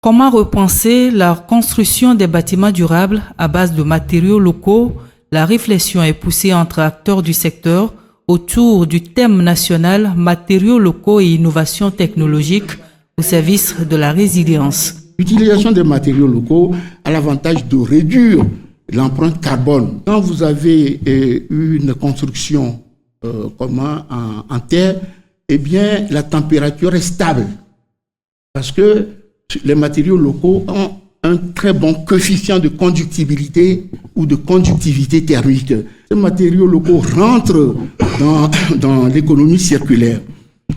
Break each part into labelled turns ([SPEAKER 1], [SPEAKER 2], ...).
[SPEAKER 1] Comment repenser la construction des bâtiments durables à base de matériaux locaux? La réflexion est poussée entre acteurs du secteur autour du thème national matériaux locaux et innovation technologique au service de la résilience.
[SPEAKER 2] L'utilisation des matériaux locaux a l'avantage de réduire l'empreinte carbone. Quand vous avez une construction en terre, eh bien, la température est stable parce que les matériaux locaux ont un très bon coefficient de conductibilité ou de conductivité thermique. Ces matériaux locaux rentrent dans l'économie circulaire.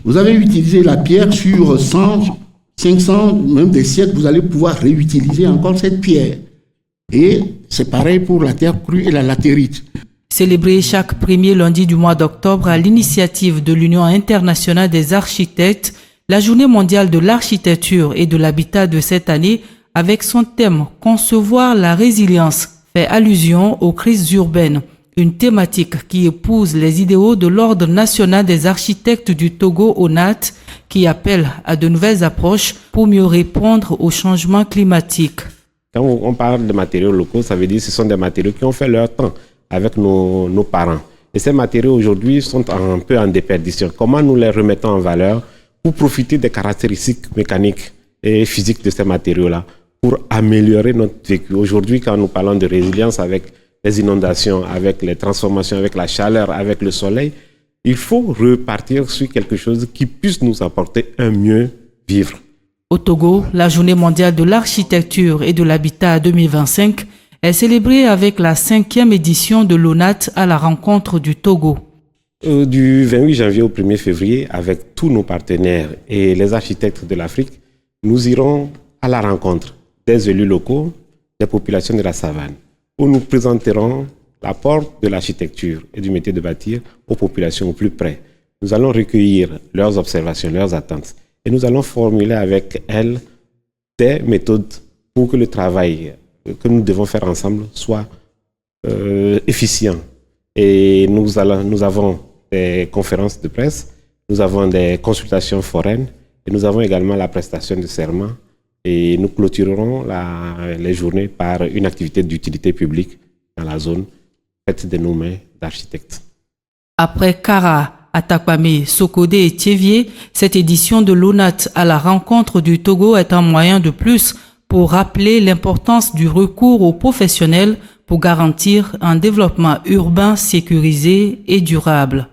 [SPEAKER 2] Vous avez utilisé la pierre sur 100, 500, même des siècles, vous allez pouvoir réutiliser encore cette pierre. Et c'est pareil pour la terre crue et la latérite.
[SPEAKER 1] Célébré chaque premier lundi du mois d'octobre à l'initiative de l'Union internationale des architectes, la Journée mondiale de l'architecture et de l'habitat de cette année, avec son thème « Concevoir la résilience », fait allusion aux crises urbaines, une thématique qui épouse les idéaux de l'Ordre national des architectes du Togo, ONAT, qui appelle à de nouvelles approches pour mieux répondre aux changements climatiques.
[SPEAKER 3] Quand on parle de matériaux locaux, ça veut dire que ce sont des matériaux qui ont fait leur temps avec nos parents. Et ces matériaux aujourd'hui sont un peu en déperdition. Comment nous les remettons en valeur pour profiter des caractéristiques mécaniques et physiques de ces matériaux-là, pour améliorer notre vécu. Aujourd'hui, quand nous parlons de résilience avec les inondations, avec les transformations, avec la chaleur, avec le soleil, il faut repartir sur quelque chose qui puisse nous apporter un mieux vivre.
[SPEAKER 1] Au Togo, la Journée mondiale de l'architecture et de l'habitat 2025 est célébrée avec la 5e édition de l'ONAT à la rencontre du Togo.
[SPEAKER 3] Du 28 janvier au 1er février, avec tous nos partenaires et les architectes de l'Afrique, nous irons à la rencontre des élus locaux, des populations de la savane, où nous présenterons l'apport de l'architecture et du métier de bâtir aux populations au plus près. Nous allons recueillir leurs observations, leurs attentes, et nous allons formuler avec elles des méthodes pour que le travail que nous devons faire ensemble soit efficient. Et nous avons des conférences de presse, nous avons des consultations foraines, et nous avons également la prestation de serment. Et nous clôturerons les journées par une activité d'utilité publique dans la zone faite de nos mains d'architectes.
[SPEAKER 1] Après Kara, Atakwame, Sokodé et Thiévier, cette édition de l'ONAT à la rencontre du Togo est un moyen de plus pour rappeler l'importance du recours aux professionnels pour garantir un développement urbain sécurisé et durable.